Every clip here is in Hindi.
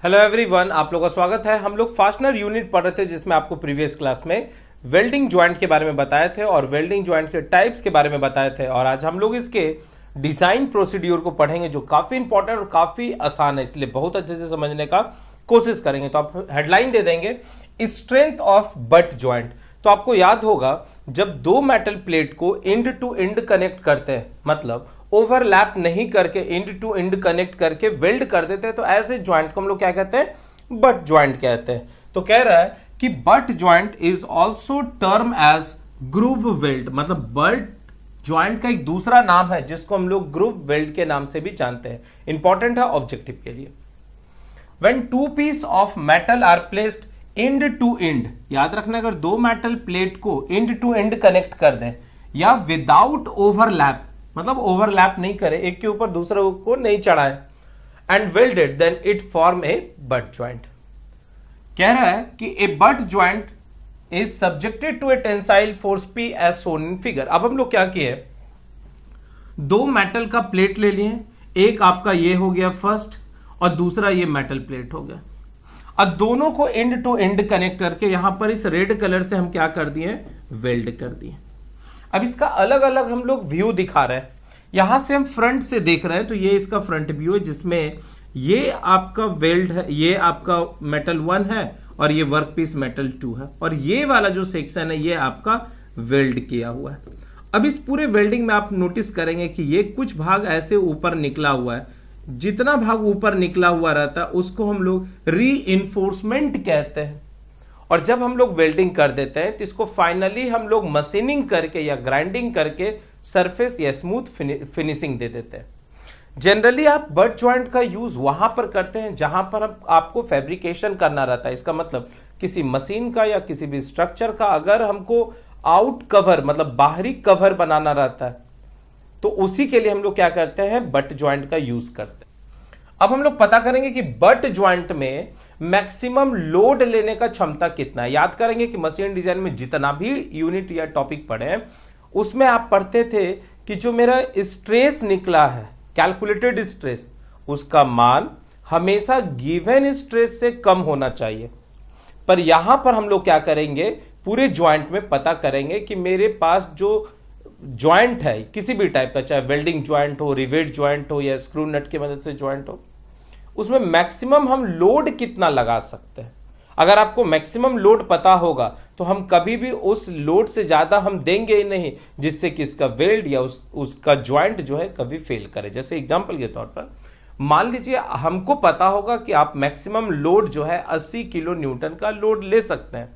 हेलो एवरीवन, आप लोगों का स्वागत है। हम लोग फास्टनर यूनिट पढ़ रहे थे जिसमें आपको प्रीवियस क्लास में वेल्डिंग ज्वाइंट के बारे में बताए थे और वेल्डिंग ज्वाइंट के टाइप्स के बारे में बताए थे। और आज हम लोग इसके डिजाइन प्रोसीड्यूर को पढ़ेंगे जो काफी इंपॉर्टेंट और काफी आसान है, इसलिए बहुत अच्छे से समझने का कोशिश करेंगे। तो आप हेडलाइन दे देंगे स्ट्रेंथ ऑफ बट ज्वाइंट। तो आपको याद होगा जब दो मेटल प्लेट को इंड टू इंड कनेक्ट करते हैं, मतलब ओवरलैप नहीं करके इंड टू इंड कनेक्ट करके वेल्ड कर देते हैं, तो ऐसे ज्वाइंट को हम लोग क्या कहते हैं? बट ज्वाइंट कहते हैं। तो कह रहा है कि butt joint is also term as groove weld, मतलब बट ज्वाइंट का एक दूसरा नाम है जिसको हम लोग ग्रूव वेल्ड के नाम से भी जानते हैं। इंपॉर्टेंट है ऑब्जेक्टिव के लिए। When two piece of metal are placed end to end, याद रखना अगर दो मेटल प्लेट को इंड टू इंड कनेक्ट कर दें या विदाउट ओवरलैप, मतलब ओवरलैप नहीं करे, एक के ऊपर दूसरे को नहीं चढ़ाए, end welded, then it form a butt joint. कह रहा है कि a butt joint is subjected to a tensile force P as shown in figure. अब हम लोग क्या किए, दो मेटल का प्लेट ले लिए, एक आपका ये हो गया फर्स्ट और दूसरा ये मेटल प्लेट हो गया। अब दोनों को एंड टू एंड कनेक्ट करके यहां पर इस रेड कलर से हम क्या कर दिए? वेल्ड कर दिए। अब इसका अलग अलग हम लोग व्यू दिखा रहे हैं। यहां से हम फ्रंट से देख रहे हैं तो ये इसका फ्रंट व्यू है जिसमें ये आपका वेल्ड है, ये आपका मेटल 1 है और ये वर्कपीस मेटल 2 है, और ये वाला जो सेक्शन है ये आपका वेल्ड किया हुआ है। अब इस पूरे वेल्डिंग में आप नोटिस करेंगे कि ये कुछ भाग ऐसे ऊपर निकला हुआ है। जितना भाग ऊपर निकला हुआ रहता है उसको हम लोग रीइंफोर्समेंट कहते हैं। और जब हम लोग वेल्डिंग कर देते हैं तो इसको फाइनली हम लोग मशीनिंग करके या ग्राइंडिंग करके सरफेस या स्मूथ फिनिशिंग दे देते हैं। जनरली आप बट ज्वाइंट का यूज वहां पर करते हैं जहां पर आपको फैब्रिकेशन करना रहता है। इसका मतलब किसी मशीन का या किसी भी स्ट्रक्चर का अगर हमको आउट कवर, मतलब बाहरी कवर बनाना रहता है, तो उसी के लिए हम लोग क्या करते हैं? बट ज्वाइंट का यूज करते हैं। अब हम लोग पता करेंगे कि बट ज्वाइंट में मैक्सिमम लोड लेने का क्षमता कितना है। याद करेंगे कि मशीन डिजाइन में जितना भी यूनिट या टॉपिक पढ़े उसमें आप पढ़ते थे कि जो मेरा स्ट्रेस निकला है, कैलकुलेटेड स्ट्रेस, उसका मान हमेशा गिवन स्ट्रेस से कम होना चाहिए। पर यहां पर हम लोग क्या करेंगे, पूरे ज्वाइंट में पता करेंगे कि मेरे पास जो ज्वाइंट है किसी भी टाइप का, चाहे वेल्डिंग ज्वाइंट हो, रिवेट ज्वाइंट हो या स्क्रू नट की मदद से ज्वाइंट हो, उसमें मैक्सिमम हम लोड कितना लगा सकते हैं। अगर आपको मैक्सिमम लोड पता होगा तो हम कभी भी उस लोड से ज्यादा हम देंगे ही नहीं जिससे कि इसका वेल्ड या उसका ज्वाइंट जो है कभी फेल करे। जैसे एग्जांपल के तौर पर मान लीजिए हमको पता होगा कि आप मैक्सिमम लोड जो है 80 किलो न्यूटन का लोड ले सकते हैं,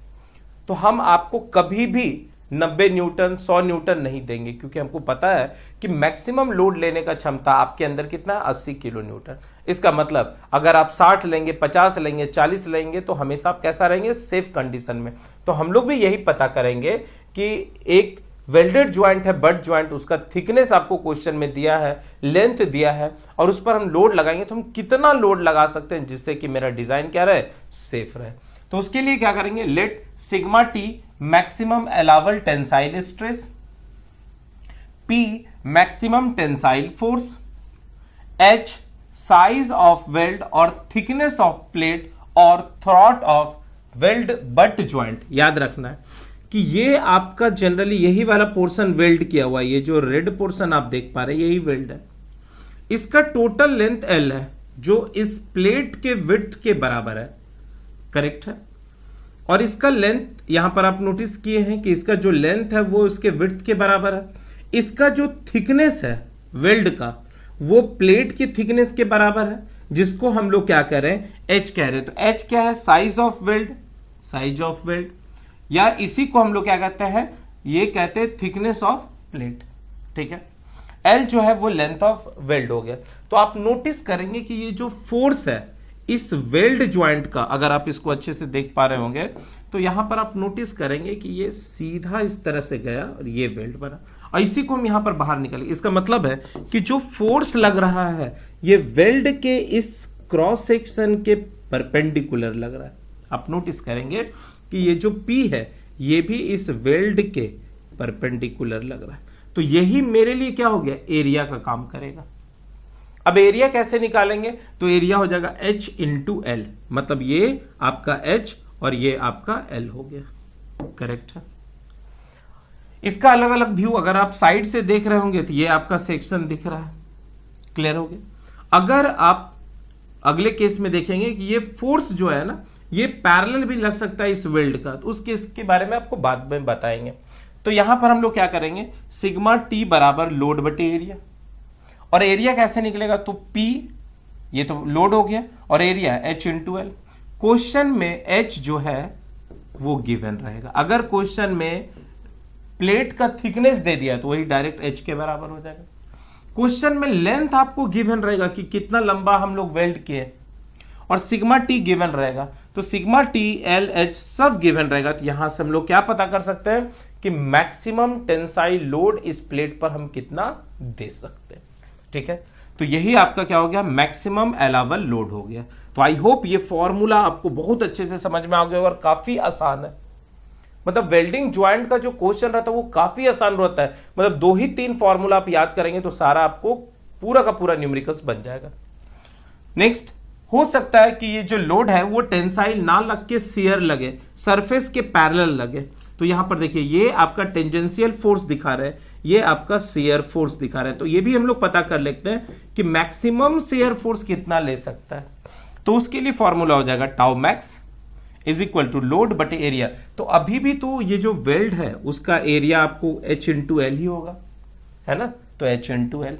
तो हम आपको कभी भी 90 न्यूटन 100 न्यूटन नहीं देंगे, क्योंकि हमको पता है कि मैक्सिमम लोड लेने का क्षमता आपके अंदर कितना है? 80 किलो न्यूटन। इसका मतलब अगर आप 60 लेंगे, 50 लेंगे, 40 लेंगे तो हमेशा आप कैसा रहेंगे? सेफ कंडीशन में। तो हम लोग भी यही पता करेंगे कि एक वेल्डेड ज्वाइंट है बट ज्वाइंट, उसका थिकनेस आपको क्वेश्चन में दिया है, लेंथ दिया है, और उस पर हम लोड लगाएंगे तो हम कितना लोड लगा सकते हैं जिससे कि मेरा डिजाइन क्या रहे? सेफ रहे। तो उसके लिए क्या करेंगे? Let sigma T maximum allowable tensile stress, P maximum tensile force, H size of weld और थिकनेस ऑफ प्लेट और throat of weld butt joint. याद रखना है कि ये आपका जनरली यही वाला पोर्शन वेल्ड किया हुआ है, ये जो रेड पोर्शन आप देख पा रहे हैं यही वेल्ड है। इसका टोटल लेंथ एल है जो इस प्लेट के विड्थ के बराबर है, करेक्ट है। और इसका लेंथ यहां पर आप नोटिस किए हैं कि इसका जो लेंथ है वो इसके विड्थ के बराबर है। इसका जो थिकनेस है वेल्ड का वो प्लेट की थिकनेस के बराबर है, जिसको हम लोग क्या कह रहे हैं? एच कह रहे हैं। तो एच क्या है? Size of weld, size of weld, या इसी को हम लोग क्या कहते हैं? ये कहते हैं थिकनेस ऑफ प्लेट, ठीक है। एल जो है वो लेंथ ऑफ वेल्ड हो गया। तो आप नोटिस करेंगे कि ये जो फोर्स है इस वेल्ड ज्वाइंट का, अगर आप इसको अच्छे से देख पा रहे होंगे तो यहां पर आप नोटिस करेंगे कि ये सीधा इस तरह से गया और ये वेल्ड बना, और इसी को हम यहां पर बाहर निकालें। इसका मतलब है कि जो फोर्स लग रहा है ये वेल्ड के इस क्रॉस सेक्शन के परपेंडिकुलर लग रहा है। आप नोटिस करेंगे कि ये जो पी है ये भी इस वेल्ड के परपेंडिकुलर लग रहा है। तो यही मेरे लिए क्या हो गया? एरिया का काम करेगा। अब एरिया कैसे निकालेंगे? तो एरिया हो जाएगा H इंटू एल, मतलब ये आपका H और ये आपका L हो गया। करेक्ट है। इसका अलग अलग व्यू अगर आप साइड से देख रहे होंगे तो ये आपका सेक्शन दिख रहा है। क्लियर हो गया। अगर आप अगले केस में देखेंगे कि ये फोर्स जो है ना, ये पैरेलल भी लग सकता है इस वेल्ड का, तो उस केस के बारे में आपको बाद में बताएंगे। तो यहां पर हम लोग क्या करेंगे, सिग्मा टी बराबर लोड बटे एरिया, और एरिया कैसे निकलेगा? तो P, ये तो लोड हो गया, और area H into L. Question में H जो है वो गिवन रहेगा। अगर क्वेश्चन में प्लेट का थिकनेस दे दिया तो वही डायरेक्ट H के बराबर हो जाएगा। क्वेश्चन में लेंथ आपको गिवन रहेगा कि कितना लंबा हम लोग वेल्ड किए, और सिग्मा टी गिवन रहेगा, तो सिग्मा टी एल एच सब गिवन रहेगा। तो यहां से हम लोग क्या पता कर सकते हैं कि मैक्सिमम टेंसाइल लोड इस प्लेट पर हम कितना दे सकते हैं। ठीक है, तो यही आपका क्या हो गया, मैक्सिमम अलाउबल लोड हो गया। तो आई होप ये फॉर्मूला आपको बहुत अच्छे से समझ में आ गया और काफी आसान है। मतलब वेल्डिंग ज्वाइंट का जो क्वेश्चन रहता है वो काफी आसान रहता है। मतलब 2 ही 3 फॉर्मूला आप याद करेंगे तो सारा आपको पूरा का पूरा न्यूमेरिकल्स बन जाएगा। नेक्स्ट, हो सकता है कि ये जो लोड है वो टेंसाइल ना लग के शियर लगे, सरफेस के पैरेलल लगे। तो यहां पर देखिए ये आपका टेंजेंशियल फोर्स दिखा रहा है, ये आपका शियर फोर्स दिखा रहा है। तो ये भी हम लोग पता कर लेते हैं कि मैक्सिमम शियर फोर्स कितना ले सकता है। तो उसके लिए फॉर्मूला हो जाएगा tau max is equal to load बटे एरिया। तो अभी भी तो ये जो वेल्ड है उसका एरिया आपको H इंटू एल ही होगा, है ना, तो H इंटू एल।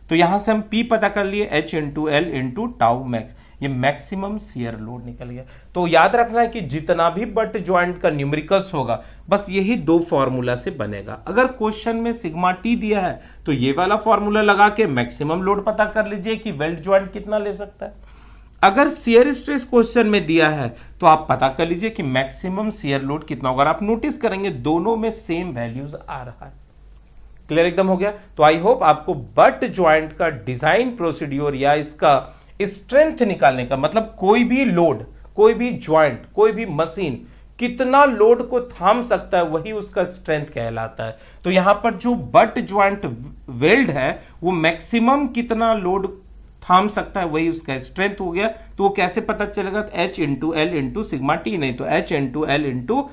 तो यहां से हम P पता कर लिए, H into L into tau max, ये मैक्सिमम शियर लोड निकल गया। तो याद रखना है कि जितना भी बट ज्वाइंट का न्यूमेरिकल्स होगा बस यही 2 फॉर्मूला से बनेगा। अगर क्वेश्चन में सिग्मा टी दिया है तो ये वाला फॉर्मूला लगा के मैक्सिमम लोड पता कर लीजिए कि वेल्ड ज्वाइंट कितना ले सकता है। अगर शियर स्ट्रेस क्वेश्चन में दिया है तो आप पता कर लीजिए कि मैक्सिमम शियर लोड कितना होगा। आप नोटिस करेंगे दोनों में सेम वैल्यूज आ रहा है। क्लियर एकदम हो गया। तो आई होप आपको बट ज्वाइंट का डिजाइन प्रोसीड्योर या इसका स्ट्रेंथ निकालने का, मतलब कोई भी लोड, कोई भी ज्वाइंट, कोई भी मशीन कितना लोड को थाम सकता है वही उसका स्ट्रेंथ कहलाता है। तो यहां पर जो बट ज्वाइंट वेल्ड है वो मैक्सिमम कितना लोड थाम सकता है वही उसका स्ट्रेंथ हो गया। तो वो कैसे पता चलेगा? तो H into L into sigma T, नहीं तो H into L into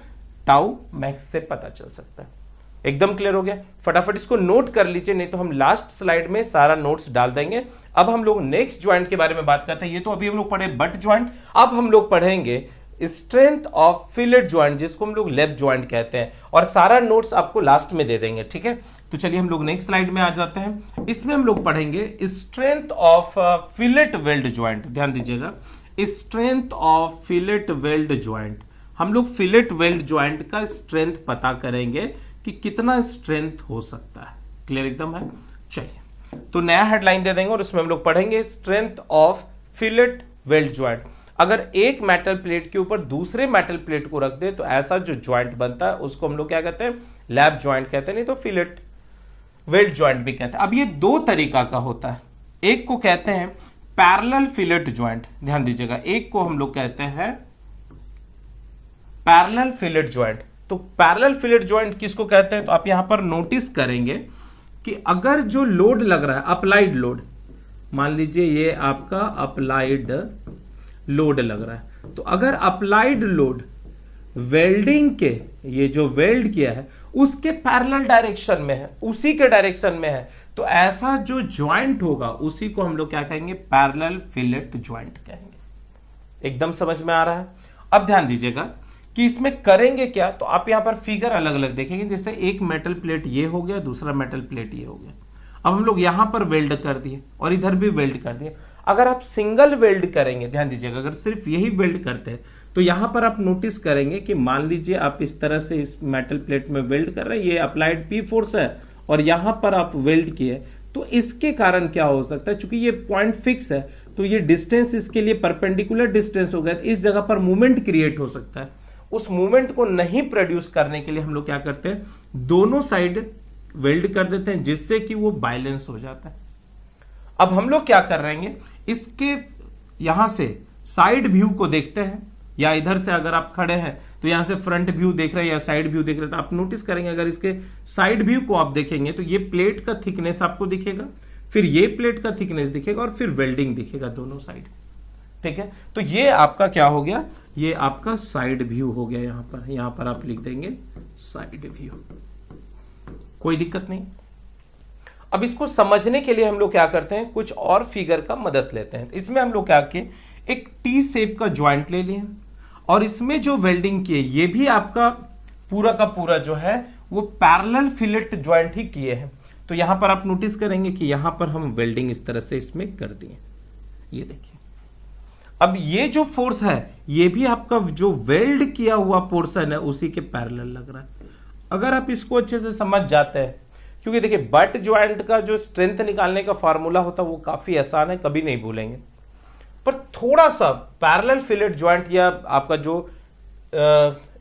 tau max से पता चल सकता है। एकदम क्लियर हो गया। फटाफट इसको नोट कर लीजिए, नहीं तो हम लास्ट स्लाइड में सारा नोट्स डाल देंगे। अब हम लोग नेक्स्ट ज्वाइंट के बारे में बात करते हैं। ये तो अभी हम लोग पढ़े बट ज्वाइंट, अब हम लोग पढ़ेंगे स्ट्रेंथ ऑफ फिलेट ज्वाइंट, जिसको हम लोग लेप ज्वाइंट कहते हैं, और सारा नोट्स आपको लास्ट में दे देंगे। ठीक है, तो चलिए हम लोग नेक्स्ट स्लाइड में आ जाते हैं। इसमें हम लोग पढ़ेंगे strength of fillet weld joint. ध्यान दीजिएगा, strength of fillet weld joint. हम लोग फिलेट वेल्ड ज्वाइंट का स्ट्रेंथ पता करेंगे कि कितना स्ट्रेंथ हो सकता है। क्लियर एकदम है। चलिए, तो नया हेडलाइन दे देंगे और उसमें हम लोग पढ़ेंगे strength of fillet weld joint. अगर एक मेटल प्लेट के ऊपर दूसरे मेटल प्लेट को रख दे तो ऐसा जो ज्वाइंट बनता है उसको हम लोग क्या कहते हैं? लैप ज्वाइंट कहते हैं, नहीं तो फिलेट वेल्ड ज्वाइंट भी कहते हैं। अब ये 2 तरीका का होता है। एक को कहते हैं पैरेलल फिलेट ज्वाइंट, ध्यान दीजिएगा, एक को हम लोग कहते हैं पैरेलल फिलेट ज्वाइंट। तो पैरेलल फिलेट ज्वाइंट किसको कहते हैं? तो आप यहां पर नोटिस करेंगे कि अगर जो लोड लग रहा है, अप्लाइड लोड, मान लीजिए ये आपका अप्लाइड लोड लग रहा है, तो अगर अप्लाइड लोड वेल्डिंग के, ये जो वेल्ड किया है उसके पैरेलल डायरेक्शन में है, उसी के डायरेक्शन में है, तो ऐसा जो ज्वाइंट होगा उसी को हम लोग क्या कहेंगे? पैरेलल फिलेट ज्वाइंट कहेंगे। एकदम समझ में आ रहा है। अब ध्यान दीजिएगा कि इसमें करेंगे क्या। तो आप यहां पर फिगर अलग अलग देखेंगे, जैसे एक मेटल प्लेट ये हो गया, दूसरा मेटल प्लेट ये हो गया। अब हम लोग यहां पर वेल्ड कर दिए और इधर भी वेल्ड कर दिए। अगर आप सिंगल वेल्ड करेंगे, ध्यान दीजिएगा, अगर सिर्फ यही वेल्ड करते हैं तो यहां पर आप नोटिस करेंगे कि मान लीजिए आप इस तरह से इस मेटल प्लेट में वेल्ड कर रहे हैं, ये अप्लाइड पी फोर्स है और यहां पर आप वेल्ड किए, तो इसके कारण क्या हो सकता है? चूंकि ये पॉइंट फिक्स है तो ये डिस्टेंस इसके लिए परपेंडिकुलर डिस्टेंस हो गया, इस जगह पर मूवमेंट क्रिएट हो सकता है। उस मूवमेंट को नहीं प्रोड्यूस करने के लिए हम लोग क्या करते हैं? दोनों साइड वेल्ड कर देते हैं, जिससे कि वो बैलेंस हो जाता है। अब हम लोग क्या कर रहे हैं? इसके यहां से साइड व्यू को देखते हैं, या इधर से अगर आप खड़े हैं तो यहां से फ्रंट व्यू देख रहे हैं या साइड व्यू देख रहे हैं, तो आप नोटिस करेंगे अगर इसके साइड व्यू को आप देखेंगे तो ये प्लेट का थिकनेस आपको दिखेगा। फिर ये प्लेट का थिकनेस दिखेगा और फिर वेल्डिंग दिखेगा दोनों साइड। ठीक है, तो ये आपका क्या हो गया, ये आपका साइड व्यू हो गया। यहां पर आप लिख देंगे साइड व्यू, कोई दिक्कत नहीं। अब इसको समझने के लिए हम लोग क्या करते हैं, कुछ और फिगर का मदद लेते हैं। इसमें हम लोग क्या किए, एक टी शेप का ज्वाइंट ले लिए और इसमें जो वेल्डिंग किए ये भी आपका पूरा का पूरा जो है वो पैरेलल फिलेट ज्वाइंट ही किए हैं। तो यहां पर आप नोटिस करेंगे कि यहां पर हम वेल्डिंग इस तरह से इसमें कर दिए। ये देखिए, अब ये जो फोर्स है ये भी आपका जो वेल्ड किया हुआ पोर्शन है उसी के पैरेलल लग रहा है। अगर आप इसको अच्छे से समझ जाते हैं, क्योंकि देखिए बट ज्वाइंट का जो स्ट्रेंथ निकालने का फॉर्मूला होता है वो काफी आसान है, कभी नहीं भूलेंगे। पर थोड़ा सा पैरेलल फिलेट ज्वाइंट या आपका जो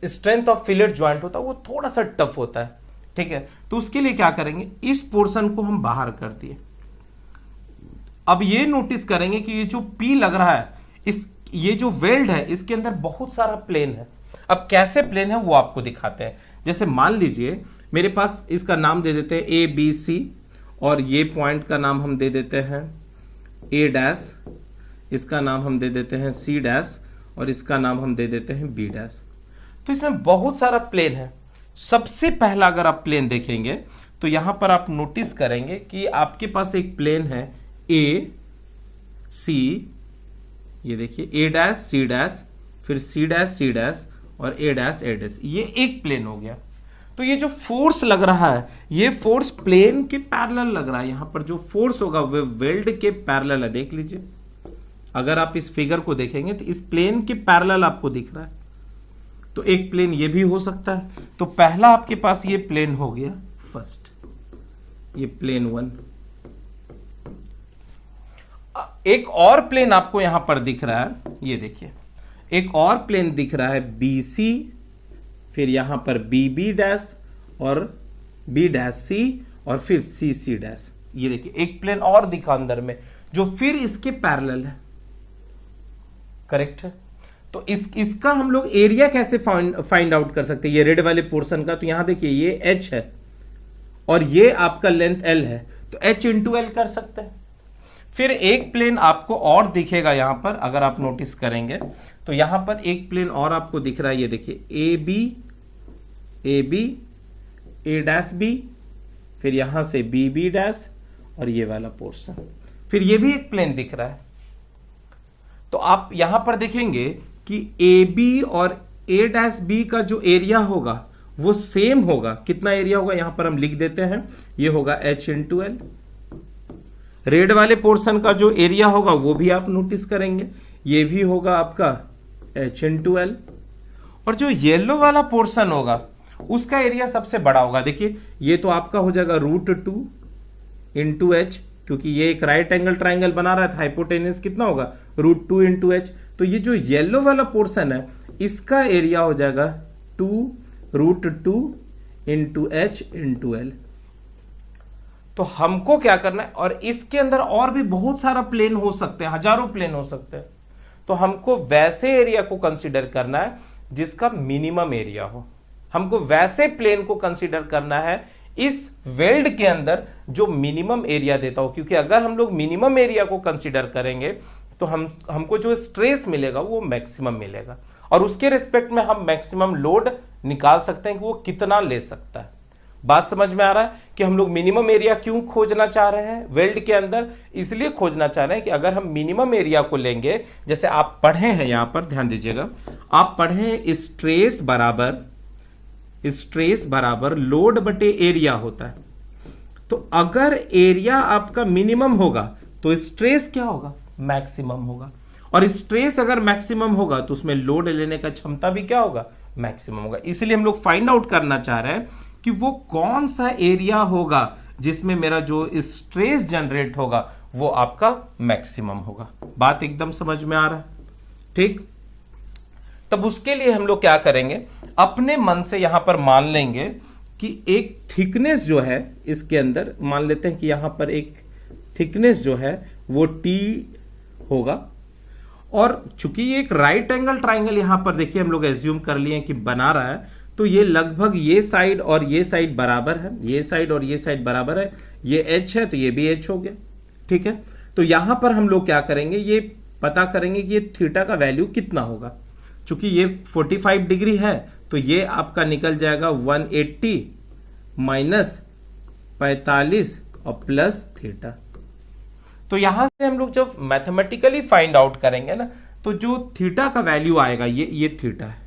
स्ट्रेंथ ऑफ फिलेट ज्वाइंट होता है वो थोड़ा सा टफ होता है। ठीक है, तो उसके लिए क्या करेंगे, इस पोर्शन को हम बाहर कर दिए। अब ये नोटिस करेंगे कि ये जो पी लग रहा है, ये जो वेल्ड है इसके अंदर बहुत सारा प्लेन है। अब कैसे प्लेन है वो आपको दिखाते हैं। जैसे मान लीजिए मेरे पास इसका नाम दे देते हैं ए बी सी, और ये पॉइंट का नाम हम दे देते हैं ए डैश, इसका नाम हम दे देते हैं सी डैश, और इसका नाम हम दे देते हैं बी डैश। तो इसमें बहुत सारा प्लेन है। सबसे पहला अगर आप प्लेन देखेंगे तो यहां पर आप नोटिस करेंगे कि आपके पास एक प्लेन है ए सी, ये देखिए ए डैश सी डैश, फिर सी डैश सी डैश और ए डैश ए डैश, ये एक प्लेन हो गया। तो ये जो फोर्स लग रहा है ये फोर्स प्लेन के पैरेलल लग रहा है। यहां पर जो फोर्स होगा वो वेल्ड के पैरेलल है। देख लीजिए, अगर आप इस फिगर को देखेंगे तो इस प्लेन के पैरेलल आपको दिख रहा है। तो एक प्लेन ये भी हो सकता है। तो पहला आपके पास ये प्लेन हो गया फर्स्ट, ये प्लेन 1। एक और प्लेन आपको यहां पर दिख रहा है, ये देखिए एक और प्लेन दिख रहा है बी सी, फिर यहां पर बी बी डैश और बी डैश सी और फिर सी सी डैश। ये देखिए एक प्लेन और दिखा अंदर में जो फिर इसके पैरेलल है। करेक्ट है। तो इसका हम लोग एरिया कैसे फाइंड आउट कर सकते हैं, ये रेड वाले पोर्शन का। तो यहां देखिए ये h है और ये आपका लेंथ l है, तो h इंटू एल कर सकते हैं। फिर एक प्लेन आपको और दिखेगा यहां पर, अगर आप नोटिस करेंगे तो यहां पर एक प्लेन और आपको दिख रहा है। ये देखिए A B A dash B, फिर यहां से बी बी डैश और ये वाला पोर्शन, फिर ये भी एक प्लेन दिख रहा है। तो आप यहां पर देखेंगे कि ए बी और ए डैश बी का जो एरिया होगा वो सेम होगा। कितना एरिया होगा यहां पर हम लिख देते हैं, ये होगा h इंटू एल। रेड वाले पोर्शन का जो एरिया होगा वो भी आप नोटिस करेंगे, ये भी होगा आपका h इंटू एल। और जो येलो वाला पोर्शन होगा उसका एरिया सबसे बड़ा होगा। देखिए ये तो आपका हो जाएगा √2 इंटू एच, क्योंकि ये एक राइट एंगल ट्राइंगल बना रहा था। हाइपोटेनस कितना होगा, √2 इंटू एच। तो ये जो येलो वाला पोर्शन है इसका एरिया हो जाएगा 2√2 इंटू एच इंटू एल। तो हमको क्या करना है, और इसके अंदर और भी बहुत सारा प्लेन हो सकते हैं, हजारों प्लेन हो सकते हैं। तो हमको वैसे एरिया को कंसीडर करना है जिसका मिनिमम एरिया हो। हमको वैसे प्लेन को कंसीडर करना है इस वेल्ड के अंदर जो मिनिमम एरिया देता हो, क्योंकि अगर हम लोग मिनिमम एरिया को कंसीडर करेंगे तो हमको जो स्ट्रेस मिलेगा वो मैक्सिमम मिलेगा, और उसके रिस्पेक्ट में हम मैक्सिमम लोड निकाल सकते हैं कि वो कितना ले सकता है। बात समझ में आ रहा है कि हम लोग मिनिमम एरिया क्यों खोजना चाह रहे हैं वेल्ड के अंदर? इसलिए खोजना चाह रहे हैं कि अगर हम मिनिमम एरिया को लेंगे, जैसे आप पढ़े हैं यहां पर ध्यान दीजिएगा, आप पढ़े स्ट्रेस बराबर लोड बटे एरिया होता है। तो अगर एरिया आपका मिनिमम होगा तो स्ट्रेस क्या होगा, मैक्सिमम होगा। और स्ट्रेस अगर मैक्सिमम होगा तो उसमें लोड लेने का क्षमता भी क्या होगा, मैक्सिमम होगा। इसलिए हम लोग फाइंड आउट करना चाह रहे हैं कि वो कौन सा एरिया होगा जिसमें मेरा जो स्ट्रेस जनरेट होगा वो आपका मैक्सिमम होगा। बात एकदम समझ में आ रहा है? ठीक। तब उसके लिए हम लोग क्या करेंगे, अपने मन से यहां पर मान लेंगे कि एक थिकनेस जो है इसके अंदर, मान लेते हैं कि यहां पर एक थिकनेस जो है वो टी होगा। और चूंकि ये एक राइट एंगल ट्राइंगल यहां पर देखिए हम लोग एज्यूम कर लिए कि बना रहा है, तो ये लगभग ये साइड और ये साइड बराबर है, ये साइड और ये साइड बराबर है। ये h है तो ये भी h हो गया। ठीक है, तो यहां पर हम लोग क्या करेंगे, ये पता करेंगे कि ये थीटा का वैल्यू कितना होगा। चूंकि ये 45 डिग्री है तो ये आपका निकल जाएगा 180 माइनस 45 और प्लस थीटा। तो यहां से हम लोग जब मैथमेटिकली फाइंड आउट करेंगे ना, तो जो थीटा का वैल्यू आएगा, ये थीटा है,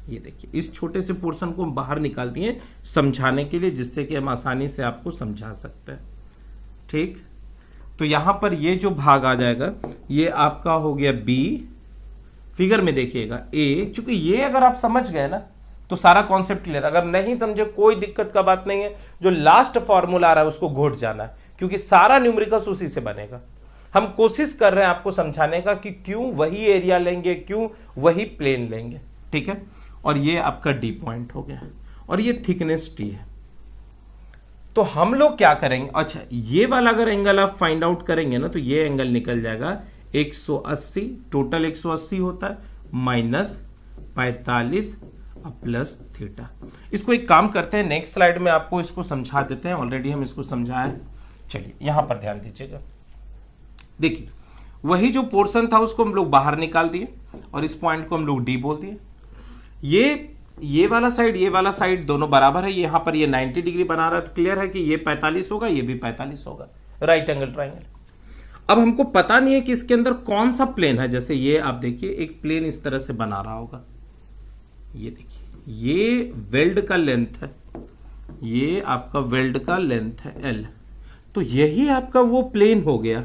ये देखिए इस छोटे से पोर्शन को हम बाहर निकाल दिए समझाने के लिए, जिससे कि हम आसानी से आपको समझा सकते हैं। ठीक, तो यहां पर ये जो भाग आ जाएगा ये आपका हो गया बी, फिगर में देखिएगा ए। चूंकि ये अगर आप समझ गए ना तो सारा कॉन्सेप्ट क्लियर। अगर नहीं समझे कोई दिक्कत का बात नहीं है, जो लास्ट फॉर्मूला आ रहा है उसको घोट जाना है, क्योंकि सारा न्यूमेरिकल्स उसी से बनेगा। हम कोशिश कर रहे हैं आपको समझाने का कि क्यों वही एरिया लेंगे, क्यों वही प्लेन लेंगे। ठीक है, और ये आपका डी पॉइंट हो गया और ये थिकनेस टी है। तो हम लोग क्या करेंगे, अच्छा ये वाला अगर एंगल आप फाइंड आउट करेंगे ना तो ये एंगल निकल जाएगा 180, टोटल 180 होता है, माइनस 45 प्लस थीटा। इसको एक काम करते हैं, नेक्स्ट स्लाइड में आपको इसको समझा देते हैं, ऑलरेडी हम इसको समझाए। चलिए यहां पर ध्यान दीजिएगा, देखिए वही जो पोर्शन था उसको हम लोग बाहर निकाल दिए और इस पॉइंट को हम लोग डी बोल दिए। ये वाला साइड दोनों बराबर है, यहां पर ये 90 डिग्री बना रहा है, तो क्लियर है कि ये 45 होगा, ये भी 45 होगा, राइट एंगल ट्राइंगल। अब हमको पता नहीं है कि इसके अंदर कौन सा प्लेन है। जैसे ये आप देखिए एक प्लेन इस तरह से बना रहा होगा, ये देखिए ये वेल्ड का लेंथ है, ये आपका वेल्ड का लेंथ है एल, तो यही आपका वो प्लेन हो गया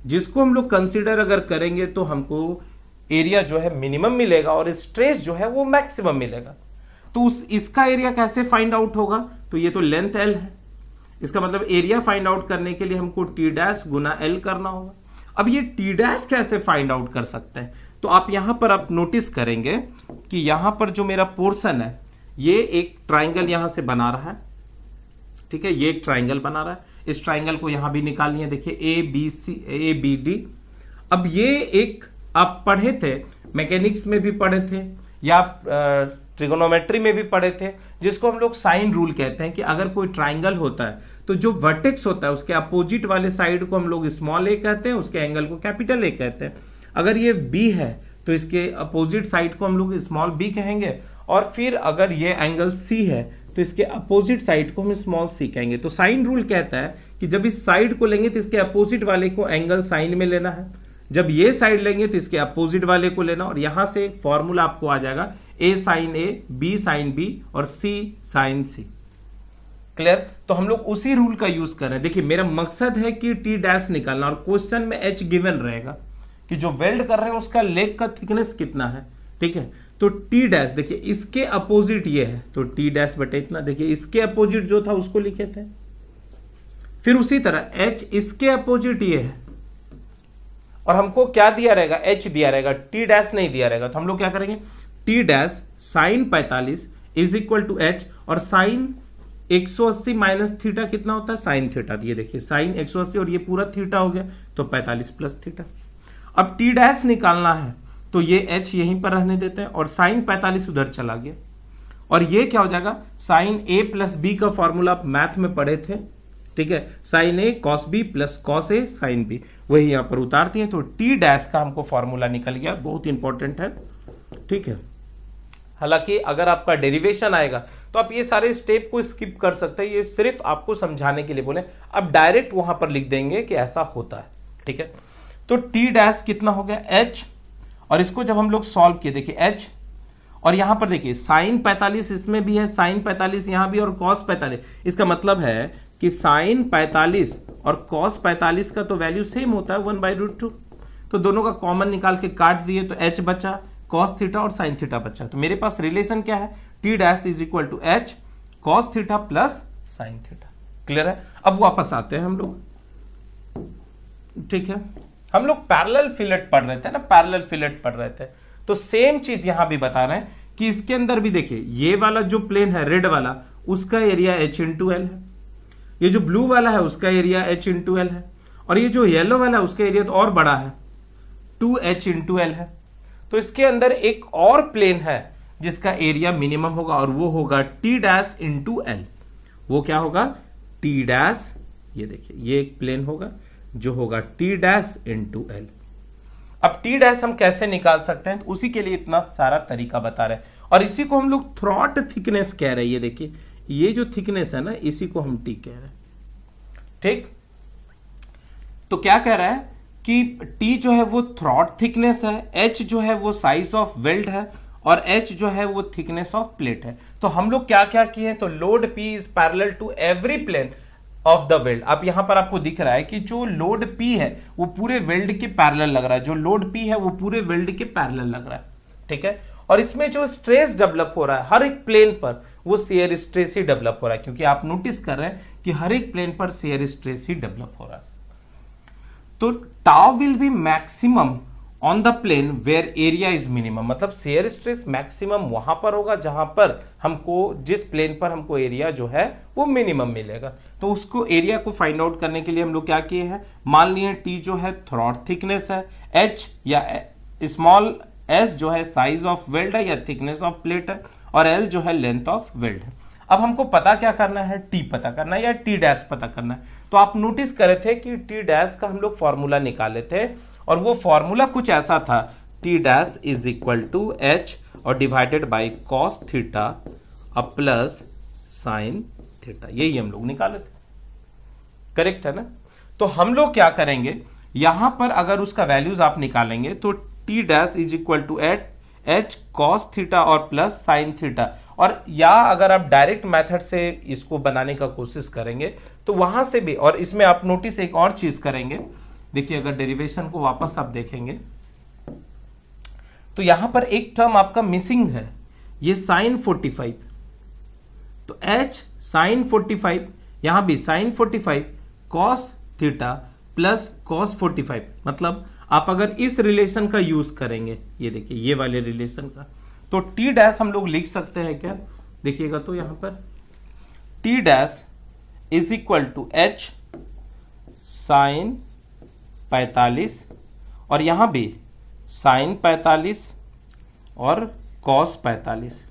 जिसको हम लोग कंसीडर अगर करेंगे तो हमको एरिया जो है मिनिमम मिलेगा और स्ट्रेस जो है वो मैक्सिमम मिलेगा। तो इसका एरिया कैसे फाइंड आउट होगा, तो ये तो लेंथ एल है, इसका मतलब एरिया फाइंड आउट करने के लिए हमको टी डैश गुना एल करना होगा। अब ये टी डैश कैसे फाइंड आउट कर सकते हैं, तो आप यहां पर आप नोटिस करेंगे कि यहां पर जो मेरा पोर्शन है ये एक ट्राइंगल यहां से बना रहा है, ठीक है, ये एक ट्राइंगल बना रहा है, इस ट्राइंगल को यहां भी निकालनी है, देखिए A B C A B D. अब ये एक आप पढ़े थे, मैकेनिक्स में भी पढ़े थे या ट्रिगोनोमेट्री में भी पढ़े थे, जिसको हम लोग साइन रूल कहते हैं कि अगर कोई ट्राइंगल होता है तो जो वर्टेक्स होता है उसके अपोजिट वाले साइड को हम लोग स्मॉल ए कहते हैं, उसके एंगल को कैपिटल ए कहते हैं। अगर ये बी है तो इसके अपोजिट साइड को हम लोग स्मॉल बी कहेंगे, और फिर अगर ये एंगल सी है तो इसके अपोजिट साइड को हम स्मॉल सी कहेंगे। तो साइन रूल कहता है कि जब इस साइड को लेंगे तो इसके अपोजिट वाले को एंगल साइन में लेना है, जब ये साइड लेंगे तो इसके अपोजिट वाले को लेना, और यहां से एक फॉर्मूला आपको आ जाएगा ए साइन ए, बी साइन बी और सी साइन सी। क्लियर? तो हम लोग उसी रूल का यूज कर रहे हैं। देखिए मेरा मकसद है कि टी डैश निकालना, और क्वेश्चन में एच गिवन रहेगा कि जो वेल्ड कर रहे हैं उसका लेग का थिकनेस कितना है। ठीक है, तो टी डैश देखिए इसके अपोजिट ये है, तो टी डैश बटे इतना, देखिए इसके अपोजिट जो था उसको लिखे थे। फिर उसी तरह एच इसके अपोजिट ये है, और हमको क्या दिया रहेगा, एच दिया रहेगा, टी डैश नहीं दिया रहेगा। तो हम लोग क्या करेंगे, T dash sine 45 is equal to H, और साइन 180 माइनस थीटा कितना होता है, साइन थीटा। ये देखिए साइन 180 और ये पूरा थीटा हो गया तो 45 प्लस थीटा। अब टी डैश निकालना है तो ये एच यहीं पर रहने देते हैं, और साइन 45 उधर चला गया, और ये क्या हो जाएगा, साइन ए प्लस बी का फॉर्मूला आप मैथ में पढ़े थे। ठीक है, sign A cos B plus cos A sine B, वही यहां पर उतारती है, तो टी डैश का हमको फॉर्मूला निकल गया, बहुत इंपॉर्टेंट है। ठीक है, हालांकि अगर आपका डेरिवेशन आएगा तो आप ये सारे स्टेप को स्किप कर सकते हैं, ये सिर्फ आपको समझाने के लिए बोले, अब डायरेक्ट वहां पर लिख देंगे कि ऐसा होता है। ठीक है, तो टी डैश कितना हो गया, एच, और इसको जब हम लोग सॉल्व किए देखिए एच, और यहां पर देखिए साइन 45 इसमें भी है, साइन 45 यहां भी, और कॉस 45। इसका मतलब है कि साइन 45 और कॉस 45 का तो वैल्यू सेम होता है 1/√2, तो दोनों का कॉमन निकाल के काट दिए तो एच बचा, कॉस थीटा और साइन थीटा बचा। तो मेरे पास रिलेशन क्या है, T dash is equal to H cos theta plus sine theta. Clear है? अब वापस आते हैं हम लोग। ठीक है, हम लोग पैरेलल फिलेट पढ़ रहे थे ना, पैरेलल फिलेट पढ़ रहे थे, तो सेम चीज यहां भी बता रहे हैं कि इसके अंदर भी देखिए ये वाला जो प्लेन है रेड वाला, उसका एरिया h इंटू एल है, ये जो ब्लू वाला है उसका एरिया h इंटू एल है, और ये जो येलो वाला है उसका एरिया तो और बड़ा है 2h इंटू एल है। तो इसके अंदर एक और प्लेन है जिसका एरिया मिनिमम होगा, और वो होगा टी डैश इंटू एल। वो क्या होगा, टी डैश, ये देखिए ये एक प्लेन होगा जो होगा टी डैश इंटू एल। अब टी डैश हम कैसे निकाल सकते हैं, तो उसी के लिए इतना सारा तरीका बता रहे हैं, और इसी को हम लोग थ्रॉट थिकनेस कह रहे हैं। ये देखिए ये जो थिकनेस है ना, इसी को हम टी कह रहे हैं। ठीक, तो क्या कह रहा है कि टी जो है वो थ्रॉट थिकनेस है, एच जो है वो साइज ऑफ वेल्ड है, और एच जो है वो थिकनेस ऑफ प्लेट है। तो हम लोग क्या क्या किए, तो load P is parallel to every plane of the weld. अब यहां पर आपको दिख रहा है कि जो लोड पी है वो पूरे वेल्ड के पैरेलल लग रहा है, जो लोड पी है वो पूरे वेल्ड के पैरेलल लग रहा है। ठीक है, और इसमें जो स्ट्रेस डेवलप हो रहा है हर एक प्लेन पर, वो शेयर स्ट्रेस ही डेवलप हो रहा है, क्योंकि आप नोटिस कर रहे हैं कि हर एक प्लेन पर शेयर स्ट्रेस ही डेवलप हो रहा है। तो tau will be maximum on the plane where area is minimum, मतलब शेयर स्ट्रेस मैक्सिमम वहां पर होगा जहां पर हमको, जिस प्लेन पर हमको एरिया जो है वो मिनिमम मिलेगा। तो उसको एरिया को फाइंड आउट करने के लिए हम लोग क्या किए हैं, मान लिए टी जो है थ्रॉट थिकनेस है, एच या स्मॉल एस जो है साइज ऑफ वेल्ड है या थिकनेस ऑफ प्लेट है, और एल जो है लेंथ ऑफ वेल्ड है। अब हमको पता क्या करना है, टी पता करना है या टी डैश पता करना है। तो आप नोटिस करे थे कि टी डैश का हम लोग फॉर्मूला निकाले थे, और वो फॉर्मूला कुछ ऐसा था, T dash is equal to H और डिवाइडेड बाई कॉस थीटा अब प्लस साइन थीटा, यही हम लोग निकाले थे। करेक्ट है ना। तो हम लोग क्या करेंगे, यहां पर अगर उसका वैल्यूज आप निकालेंगे तो T dash is equal to H cos theta और प्लस साइन थीटा, और या अगर आप डायरेक्ट मेथड से इसको बनाने का कोशिश करेंगे तो वहां से भी, और इसमें आप नोटिस एक और चीज करेंगे, देखिए अगर डेरिवेशन को वापस आप देखेंगे तो यहां पर एक टर्म आपका मिसिंग है, ये साइन 45, तो एच साइन 45, यहां भी sine 45 cos theta plus cos 45, मतलब आप अगर इस रिलेशन का यूज करेंगे, ये देखिए ये वाले रिलेशन का, तो टी डैश हम लोग लिख सकते हैं क्या, देखिएगा तो यहां पर T dash is equal to H sine 45, और यहां भी साइन 45 और कॉस 45।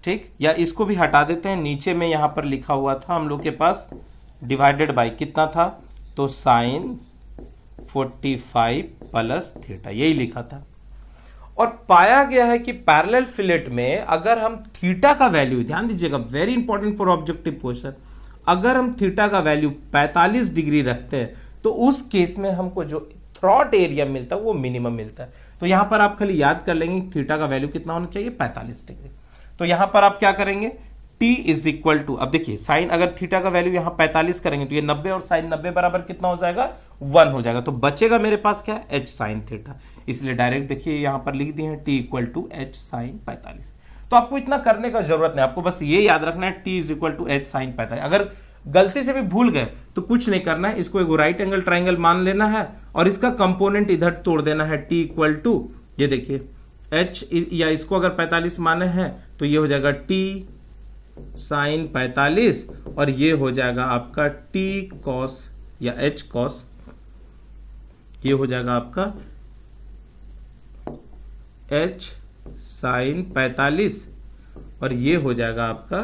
ठीक, या इसको भी हटा देते हैं, नीचे में यहां पर लिखा हुआ था हम लोग के पास डिवाइडेड बाय कितना था, तो साइन 45 प्लस थीटा, यही लिखा था। और पाया गया है कि पैरेलल फिलेट में अगर हम थीटा का वैल्यू, ध्यान दीजिएगा very important for objective question, अगर हम थीटा का वैल्यू 45 डिग्री रखते हैं तो उस केस में हमको जो थ्रॉट एरिया मिलता है वो मिनिमम मिलता है। तो यहां पर आप खाली याद कर लेंगे थीटा का वैल्यू कितना होना चाहिए, 45 डिग्री। तो यहां पर आप क्या करेंगे, t इज इक्वल टू, अब देखिए साइन अगर थीटा का वैल्यू यहां 45 करेंगे तो ये 90 और साइन 90 बराबर कितना हो जाएगा, 1 हो जाएगा। तो बचेगा मेरे पास क्या, h साइन थीटा, इसलिए डायरेक्ट देखिए यहां पर लिख दिए हैं t equal to h sine 45। तो आपको इतना करने का जरूरत नहीं, आपको बस ये याद रखना है t is equal to h sine 45। अगर गलती से भी भूल गए तो कुछ नहीं करना है, इसको एक राइट एंगल ट्राइंगल मान लेना है और इसका कंपोनेंट इधर तोड़ देना है, t इक्वल टू, ये देखिए h, या इसको अगर 45 माने हैं तो ये हो जाएगा t साइन 45, और ये हो जाएगा आपका t कॉस या h कॉस, ये हो जाएगा आपका h साइन 45, और ये हो जाएगा आपका,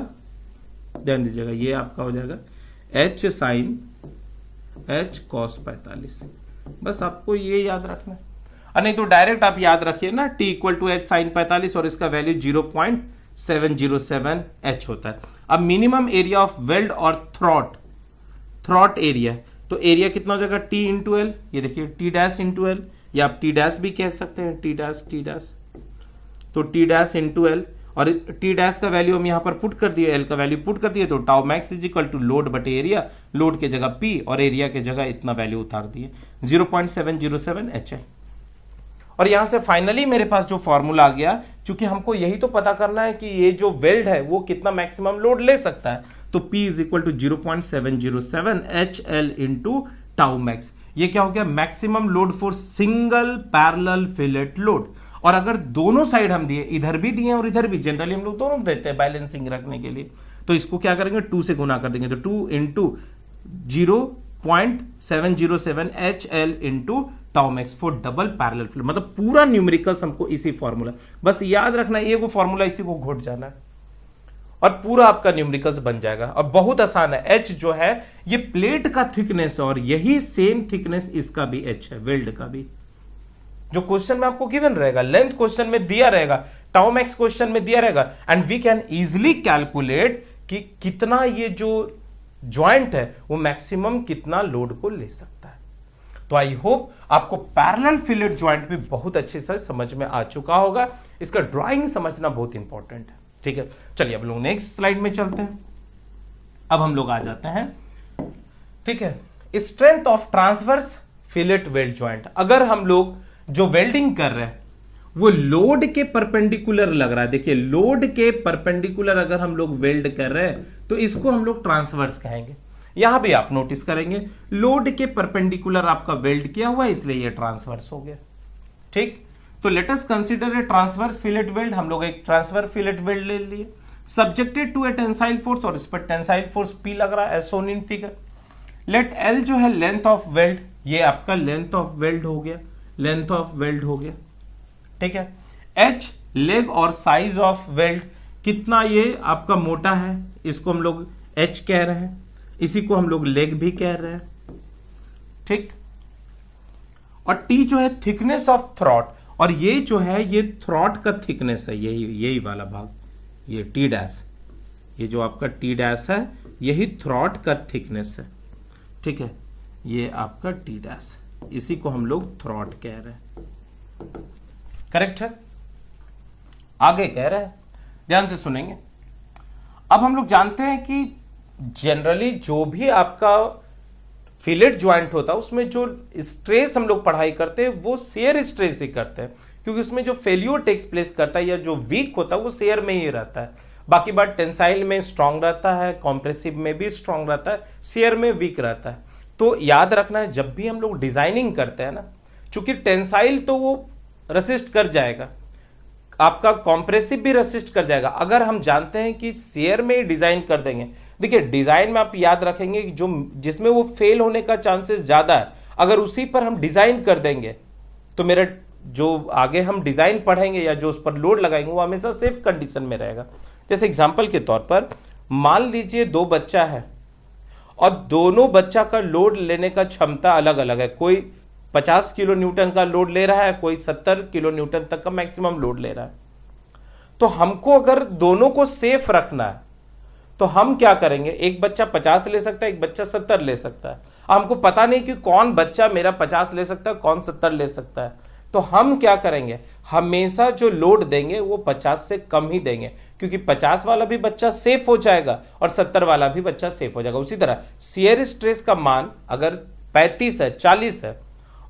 ध्यान दीजिएगा ये आपका हो जाएगा h साइन h कॉस 45। बस आपको ये याद रखना है, और नहीं तो डायरेक्ट आप याद रखिए ना t equal to h sine 45 और इसका वैल्यू 0.707 h होता है। अब मिनिमम एरिया ऑफ वेल्ड और थ्रॉट एरिया, तो एरिया कितना हो जाएगा, t इंटू एल, ये देखिए t डैश इंटू एल, या आप t डैश भी कह सकते हैं, t डैश, तो t डैश इंटू एल, और t डैश का वैल्यू हम यहां पर पुट कर दिए, l का वैल्यू पुट कर दिए, तो tau max is equal to load बटे एरिया, लोड के जगह p और एरिया के जगह इतना वैल्यू उतार दिए, 0.707 h है। और यहां से फाइनली मेरे पास जो फॉर्मूला आ गया, क्योंकि हमको यही तो पता करना है कि ये जो वेल्ड है वो कितना मैक्सिमम लोड ले सकता है, तो P is equal to 0.707 HL into tau max. ये क्या हो गया, maximum load for single parallel fillet load. और अगर दोनों साइड हम दिए, इधर भी दिए और इधर भी, जनरली हम लोग दोनों देते हैं बैलेंसिंग रखने के लिए, तो इसको क्या करेंगे 2 से गुना कर देंगे, तो 2 into 0.707 HL into tau max for double parallel fillet, मतलब पूरा न्यूमेरिकल्स हमको इसी फॉर्मूला, बस याद रखना है, ये वो फॉर्मूला इसी को घोट जाना है। और पूरा आपका न्यूमेरिकल्स बन जाएगा। और बहुत आसान है। एच जो है ये प्लेट का थिकनेस है और यही सेम थिकनेस इसका भी एच है, वेल्ड का भी। जो क्वेश्चन में आपको गिवन रहेगा, लेंथ क्वेश्चन में दिया रहेगा, टाउ मैक्स क्वेश्चन में दिया रहेगा, and we can easily calculate कि कितना ये जो ज्वाइंट है वो मैक्सिमम कितना लोड को ले सकता है। तो आई होप आपको पैरेलल फिलेट ज्वाइंट भी बहुत अच्छे से समझ में आ चुका होगा। इसका ड्राइंग समझना बहुत इंपॉर्टेंट है। ठीक है, चलिए अब लोग नेक्स्ट स्लाइड में चलते हैं। अब हम लोग आ जाते हैं, ठीक है, strength of transverse fillet weld joint. अगर हम लोग जो वेल्डिंग कर रहे हैं वो लोड के परपेंडिकुलर लग रहा है, देखिए लोड के परपेंडिकुलर अगर हम लोग वेल्ड कर रहे हैं तो इसको हम लोग ट्रांसवर्स कहेंगे। यहां भी आप नोटिस करेंगे लोड के परपेंडिकुलर आपका वेल्ड किया हुआ है, इसलिए ये ट्रांसवर्स हो गया। ठीक, तो let us consider a transverse fillet weld. हम लोग एक ट्रांसवर्स फिलेट वेल्ड ले लिए, subjected to a tensile force, और इस पर टेंसाइल फोर्स पी लग रहा है as shown in figure. Let L जो है लेंथ ऑफ वेल्ड, ये आपका लेंथ ऑफ वेल्ड हो गया, लेंथ ऑफ वेल्ड हो गया। ठीक है, एच लेग और साइज ऑफ वेल्ड, कितना ये आपका मोटा है, इसको हम लोग एच कह रहे हैं, इसी को हम लोग लेग भी कह रहे हैं। ठीक, और टी जो है थिकनेस ऑफ थ्रॉट, और ये जो है ये थ्रॉट का थिकनेस है, यही वाला भाग, ये टी डैश, ये जो आपका टी डैश है यही थ्रॉट का थिकनेस है। ठीक है, ये आपका टी डैश, इसी को हम लोग थ्रॉट कह रहे हैं। करेक्ट है, आगे कह रहे हैं, ध्यान से सुनेंगे। अब हम लोग जानते हैं कि जनरली जो भी आपका फिलेट ज्वाइंट होता है उसमें जो स्ट्रेस हम लोग पढ़ाई करते हैं वो शेयर स्ट्रेस ही करते हैं, क्योंकि उसमें जो फेल्यूर टेक्स प्लेस करता है या जो वीक होता है वो शेयर में ही रहता है। बाकी बात टेंसाइल में स्ट्रांग रहता है, कॉम्प्रेसिव में भी स्ट्रांग रहता है, शेयर में वीक रहता है। तो याद रखना है जब भी हम लोग डिजाइनिंग करते हैं ना, चूंकि टेंसाइल तो वो रेसिस्ट कर जाएगा, आपका कॉम्प्रेसिव भी रेसिस्ट कर जाएगा। अगर हम जानते हैं कि शेयर में ही डिजाइन कर देंगे, देखिए डिजाइन में आप याद रखेंगे कि जो जिसमें वो फेल होने का चांसेस ज्यादा है, अगर उसी पर हम डिजाइन कर देंगे तो मेरा जो आगे हम डिजाइन पढ़ेंगे या जो उस पर लोड लगाएंगे वो हमेशा सेफ कंडीशन में रहेगा। जैसे एग्जांपल के तौर पर मान लीजिए दो बच्चा है और दोनों बच्चा का लोड लेने का क्षमता अलग अलग है, कोई 50 किलो न्यूटन का लोड ले रहा है, कोई 70 किलो न्यूटन तक का मैक्सिमम लोड ले रहा है। तो हमको अगर दोनों को सेफ रखना है तो हम क्या करेंगे, एक बच्चा 50 ले सकता है, एक बच्चा 70 ले सकता है। हमको पता नहीं कि कौन बच्चा मेरा 50 ले सकता है, कौन 70 ले सकता है। तो हम क्या करेंगे, हमेशा जो लोड देंगे वो 50 से कम ही देंगे, क्योंकि 50 वाला भी बच्चा सेफ हो जाएगा और 70 वाला भी बच्चा सेफ हो जाएगा। उसी तरह शियर स्ट्रेस का मान अगर 35 है, 40 है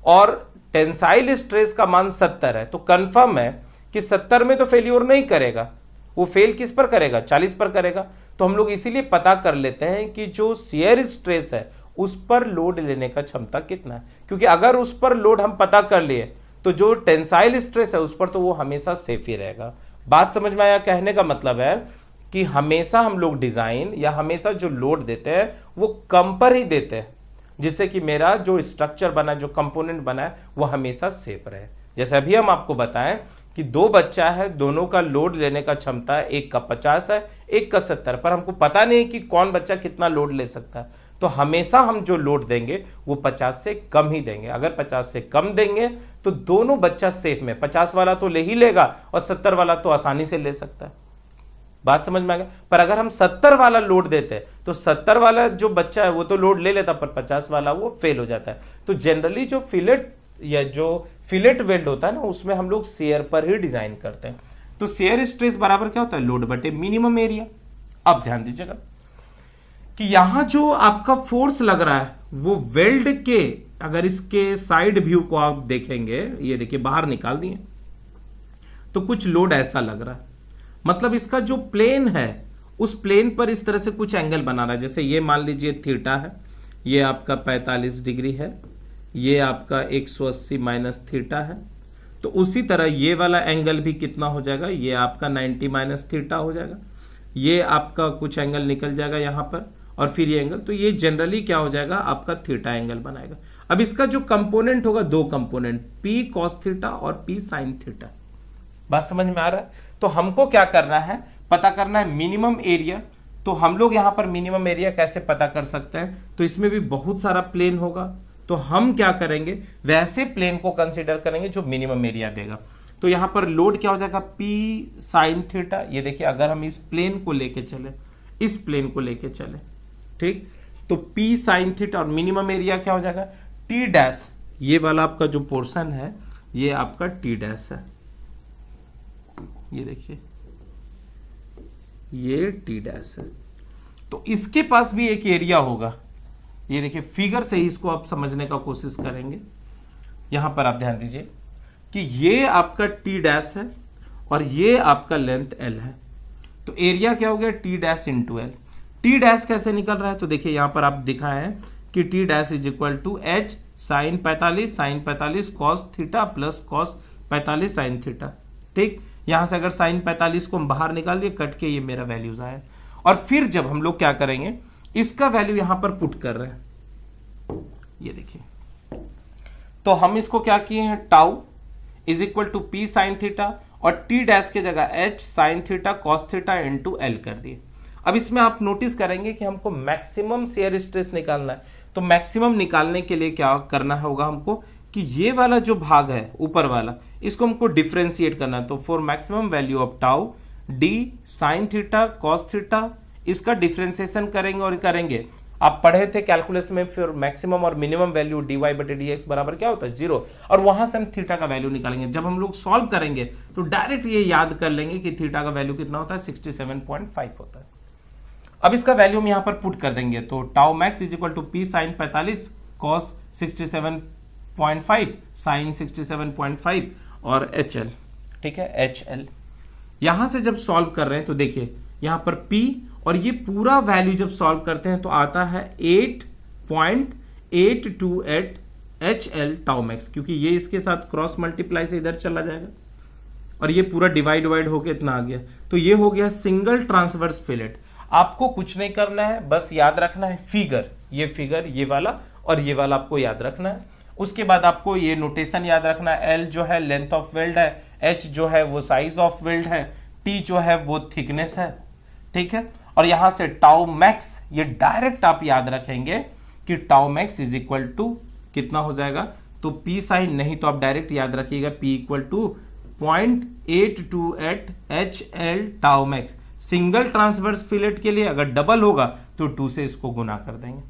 और टेंसाइल स्ट्रेस का मान 70 है, तो कंफर्म है कि 70 में तो फेल्योर नहीं करेगा, वो फेल किस पर करेगा, 40 पर करेगा। तो हम लोग इसीलिए पता कर लेते हैं कि जो शियर स्ट्रेस है उस पर लोड लेने का क्षमता कितना है, क्योंकि अगर उस पर लोड हम पता कर लिए तो जो टेंसाइल स्ट्रेस है उस पर तो वो हमेशा सेफ ही रहेगा। बात समझ में आया? कहने का मतलब है कि हमेशा हम लोग डिजाइन या हमेशा जो लोड देते हैं वो कम पर ही देते हैं, जिससे कि मेरा जो स्ट्रक्चर बना, जो कंपोनेंट बना है वो हमेशा सेफ रहे। जैसे अभी हम आपको बताएं कि दो बच्चा है, दोनों का लोड लेने का क्षमता है, एक का 50 है, एक का 70, पर हमको पता नहीं कि कौन बच्चा कितना लोड ले सकता है। तो हमेशा हम जो लोड देंगे वो 50 से कम ही देंगे। अगर 50 से कम देंगे तो दोनों बच्चा सेफ में, 50 वाला तो ले ही लेगा और 70 वाला तो आसानी से ले सकता है। बात समझ में आ गया? पर अगर हम 70 वाला लोड देते तो 70 वाला जो बच्चा है वो तो लोड ले लेता, पर 50 वाला वो फेल हो जाता है। तो जनरली जो फिलेट या जो फिलेट वेल्ड होता है ना, उसमें हम लोग शेयर पर ही डिजाइन करते हैं। तो शेयर स्ट्रेस बराबर क्या होता है, लोड बटे मिनिमम एरिया। अब ध्यान दीजिएगा कि यहां जो आपका फोर्स लग रहा है वो वेल्ड के, अगर इसके साइड व्यू को आप देखेंगे, ये देखिए बाहर निकाल दिए, तो कुछ लोड ऐसा लग रहा है। मतलब इसका जो प्लेन है उस प्लेन पर इस तरह से कुछ एंगल बना रहा है। जैसे ये मान लीजिए थीटा है, ये आपका 45 डिग्री है, ये आपका 180 माइनस थीटा है। तो उसी तरह ये वाला एंगल भी कितना हो जाएगा, ये आपका 90 माइनस थीटा हो जाएगा। ये आपका कुछ एंगल निकल जाएगा यहां पर, और फिर ये एंगल, तो ये जनरली क्या हो जाएगा, आपका थीटा एंगल बनाएगा। अब इसका जो कंपोनेंट होगा, दो कंपोनेंट, P cos थीटा और P sin थीटा। बात समझ में आ रहा है? तो हमको क्या करना है, पता करना है मिनिमम एरिया। तो हम लोग यहां पर मिनिमम एरिया कैसे पता कर सकते हैं, तो इसमें भी बहुत सारा प्लेन होगा, तो हम क्या करेंगे, वैसे प्लेन को कंसीडर करेंगे जो मिनिमम एरिया देगा। तो यहां पर लोड क्या हो जाएगा, P sin थीटा। ये देखिए अगर हम इस प्लेन को लेके चले, इस प्लेन को लेके चले, ठीक, तो P sin थीटा और मिनिमम एरिया क्या हो जाएगा, T डैश। ये वाला आपका जो पोर्शन है ये आपका T डैश है, ये देखिए ये T डैश है। तो इसके पास भी एक एरिया होगा, ये देखिए फिगर से ही इसको आप समझने का कोशिश करेंगे। यहां पर आप ध्यान दीजिए कि ये आपका T डैश है और ये आपका लेंथ L है, तो एरिया क्या हो गया, T dash into L। T dash कैसे निकल रहा है, तो देखिए यहां पर आप दिखाए हैं कि T dash is equal to H sine 45 cos theta plus cos 45 sine theta. ठीक, यहां से अगर साइन 45 को हम बाहर निकाल दिए, कट के ये मेरा वैल्यूज आया। और फिर जब हम लोग क्या करेंगे, इसका वैल्यू यहां पर पुट कर रहे हैं, ये देखिए, तो हम इसको क्या किए हैं, tau is equal to P sine theta और T डैश के जगह H sine theta cos theta into L कर दिए। अब इसमें आप नोटिस करेंगे कि हमको मैक्सिमम शियर स्ट्रेस निकालना है, तो मैक्सिमम निकालने के लिए क्या करना होगा हमको कि ये वाला जो भाग है ऊपर वाला, इसको हमको डिफरेंशिएट करना है। तो for maximum value of tau D sign theta cos theta, इसका डिफरेंशिएशन करेंगे और करेंगे, आप पढ़े थे कैलकुलस में, फिर मैक्सिमम और मिनिमम वैल्यू dy बटे dx बराबर क्या होता है, 0, और वहां से हम थीटा का वैल्यू निकालेंगे। जब हम लोग सॉल्व करेंगे तो डायरेक्ट ये याद कर लेंगे कि थीटा का वैल्यू कितना होता है, 67.5 होता है। अब इसका वैल्यू हम यहां पर पुट कर देंगे, तो tau max is equal to P sine 45 cos 67.5 sine 67.5 और HL, ठीक है, HL। यहां से जब सॉल्व कर रहे हैं तो देखिए यहां पर P और ये पूरा वैल्यू जब सॉल्व करते हैं तो आता है 8.828 HL टाउ मैक्स, क्योंकि ये इसके साथ क्रॉस मल्टीप्लाई से इधर चला जाएगा और ये पूरा डिवाइड होके इतना आ गया। तो ये हो गया सिंगल ट्रांसवर्स फिलेट। आपको कुछ नहीं करना है, बस याद रखना है फिगर, ये वाला और ये वाला आपको याद रखना है। उसके बाद आपको ये नोटेशन याद रखना है, L जो है लेंथ ऑफ वेल्ड है, H जो है वो साइज ऑफ वेल्ड है, T जो है वो थिकनेस है, ठीक है। और यहां से टाउ मैक्स ये डायरेक्ट आप याद रखेंगे कि tau max is equal to कितना हो जाएगा, तो P साइन नहीं तो आप डायरेक्ट याद रखिएगा P equal to 0.828 HL tau max. Single transverse fillet के लिए अगर डबल होगा तो 2 से इसको गुना कर देंगे।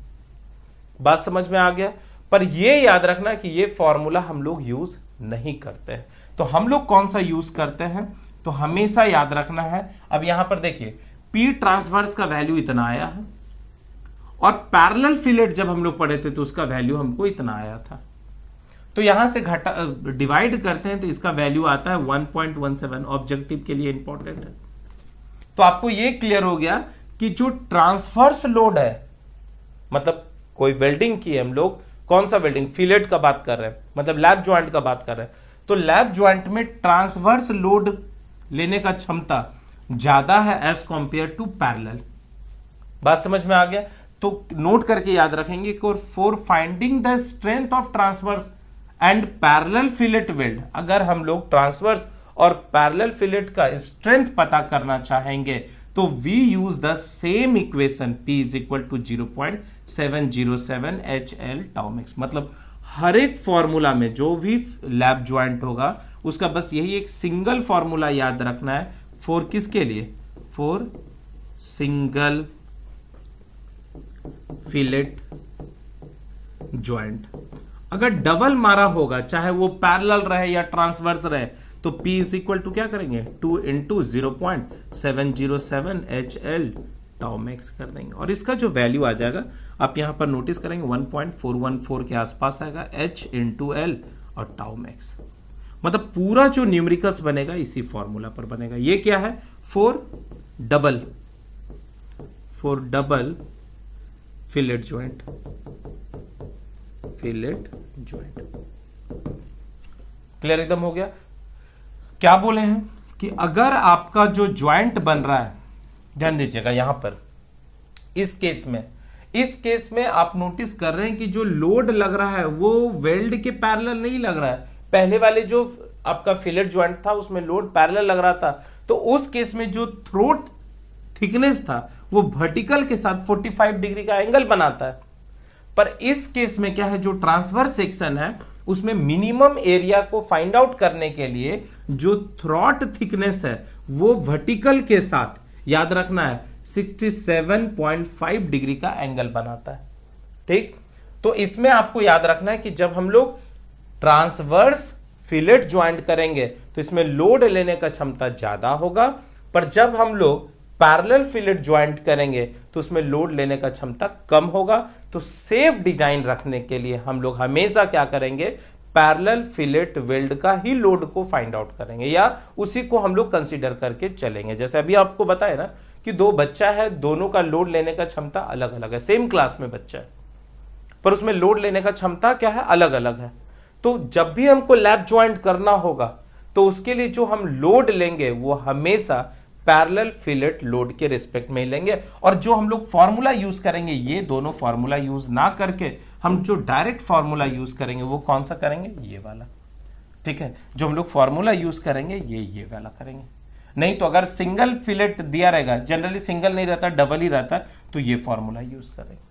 बात समझ में आ गया। पर ये याद रखना कि ये फॉर्मूला हम लोग यूज नहीं करते हैं, तो हम लोग कौन सा यूज करते हैं, तो हमेशा याद रखना है। अब यहां पर देखिए P ट्रांसवर्स का वैल्यू इतना आया है और पैरेलल फिलेट जब हम लोग पढ़े थे तो उसका वैल्यू हमको इतना आया था। तो यहां से डिवाइड करते हैं तो इसका वैल्यू आता है 1.17, ऑब्जेक्टिव के लिए इंपॉर्टेंट है। तो आपको ये क्लियर हो गया कि जो ट्रांसवर्स लोड है, मतलब कोई वेल्डिंग की है, हम लोग कौन सा वेल्डिंग, फिलेट का बात कर रहे हैं, मतलब लैप ज्वाइंट का बात कर रहे हैं, तो लैप ज्वाइंट में ट्रांसवर्स लोड लेने का क्षमता ज्यादा है एज कंपेयर टू पैरेलल। बात समझ में आ गया। तो नोट करके याद रखेंगे कि for finding the strength of transverse and parallel fillet weld, अगर हम लोग ट्रांसवर्स और पैरेलल फिलेट का स्ट्रेंथ पता करना चाहेंगे तो we use the same equation, P is equal to 0.707 HL tau max. मतलब हर एक फॉर्मूला में जो भी लैप ज्वाइंट होगा उसका बस यही एक सिंगल फॉर्मूला याद रखना है, फॉर किसके लिए, फॉर सिंगल फिलेट ज्वाइंट। अगर डबल मारा होगा, चाहे वो पैरेलल रहे या ट्रांसवर्स रहे, तो P इज इक्वल टू क्या करेंगे, 2 इंटू 0.707 HL टाउ मैक्स कर देंगे और इसका जो वैल्यू आ जाएगा आप यहां पर नोटिस करेंगे 1.414 के आसपास आएगा, H इंटू L और टाउ मैक्स। मतलब पूरा जो न्यूमेरिकल्स बनेगा इसी फॉर्मूला पर बनेगा। ये क्या है, for double fillet joint, clear एकदम हो गया। क्या बोले हैं कि अगर आपका जो ज्वाइंट बन रहा है, ध्यान दीजिएगा यहां पर इस केस में आप नोटिस कर रहे हैं कि जो लोड लग रहा है वो वेल्ड के पैरेलल नहीं लग रहा है। पहले वाले जो आपका फिलेट ज्वाइंट था उसमें लोड पैरेलल लग रहा था, तो उस केस में जो थ्रोट थिकनेस था वो वर्टिकल के साथ 45 डिग्री का एंगल बनाता है। पर इस केस में क्या है, जो ट्रांसवर्स सेक्शन है उसमें मिनिमम एरिया को फाइंड आउट करने के लिए जो थ्रॉट थिकनेस है वो वर्टिकल के साथ, याद रखना है, 67.5 डिग्री का एंगल बनाता है। ठीक, तो इसमें आपको याद रखना है कि जब हम लोग ट्रांसवर्स फिलेट ज्वाइंट करेंगे तो इसमें लोड लेने का क्षमता ज्यादा होगा, पर जब हम लोग पैरेलल फिलेट ज्वाइंट करेंगे तो उसमें लोड लेने का क्षमता कम होगा। तो सेफ डिजाइन रखने के लिए हम लोग हमेशा क्या करेंगे, पैरेलल फिलेट वेल्ड का ही लोड को फाइंड आउट करेंगे या उसी को हम लोग कंसीडर करके चलेंगे। जैसे अभी आपको बताया ना कि दो बच्चा है, दोनों का लोड लेने का क्षमता अलग अलग है, सेम क्लास में बच्चा है पर उसमें लोड लेने का क्षमता क्या है, अलग अलग है। तो जब भी हमको लैप ज्वाइंट करना होगा तो उसके लिए जो हम लोड लेंगे वो हमेशा पैरेलल फिलेट लोड के रिस्पेक्ट में लेंगे। और जो हम लोग फॉर्मूला यूज करेंगे, ये दोनों फॉर्मूला यूज ना करके हम जो डायरेक्ट फॉर्मूला यूज करेंगे वो कौन सा करेंगे, ये वाला। ठीक है, जो हम लोग फॉर्मूला यूज करेंगे ये वाला करेंगे। नहीं तो अगर सिंगल फिलेट दिया रहेगा, जनरली सिंगल नहीं रहता, डबल ही रहता, तो ये फॉर्मूला यूज करेंगे।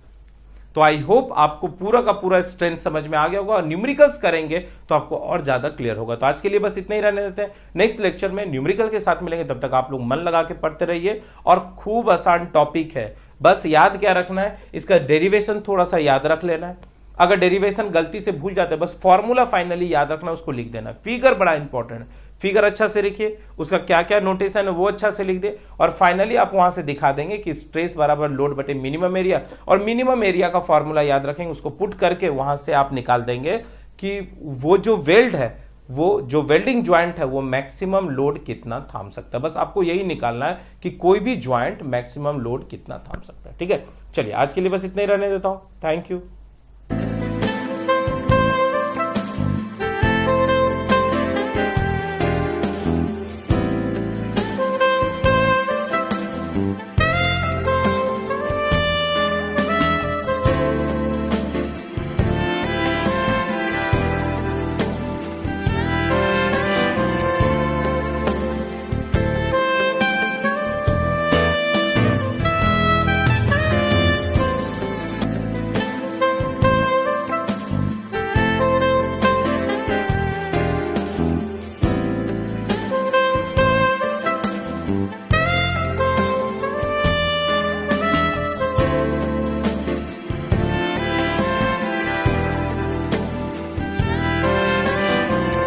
तो आई होप आपको पूरा का पूरा स्ट्रेंथ समझ में आ गया होगा और न्यूमेरिकल्स करेंगे तो आपको और ज्यादा क्लियर होगा। तो आज के लिए बस इतना ही रहने देते हैं, नेक्स्ट लेक्चर में न्यूमेरिकल के साथ मिलेंगे। तब तक आप लोग मन लगा के पढ़ते रहिए और खूब आसान टॉपिक है, बस याद क्या रखना है, इसका डेरिवेशन थोड़ा सा याद रख लेना है। अगर डेरिवेशन गलती से भूल जाते हैं, बस फॉर्मूला फाइनली याद रखना, उसको लिख देना। फिगर बड़ा इंपॉर्टेंट है, फिगर अच्छा से लिखिए, उसका क्या क्या नोटेशन है वो अच्छा से लिख दे और फाइनली आप वहां से दिखा देंगे कि स्ट्रेस बराबर लोड बटे मिनिमम एरिया, और मिनिमम एरिया का फॉर्मूला याद रखेंगे, उसको पुट करके वहां से आप निकाल देंगे कि वो जो वेल्ड है, वो जो वेल्डिंग ज्वाइंट है वो मैक्सिमम लोड कितना थाम सकता है। बस आपको यही निकालना है कि कोई भी ज्वाइंट मैक्सिमम लोड कितना थाम सकता है। ठीक है, चलिए आज के लिए बस इतना ही रहने देता हूं। Thank you.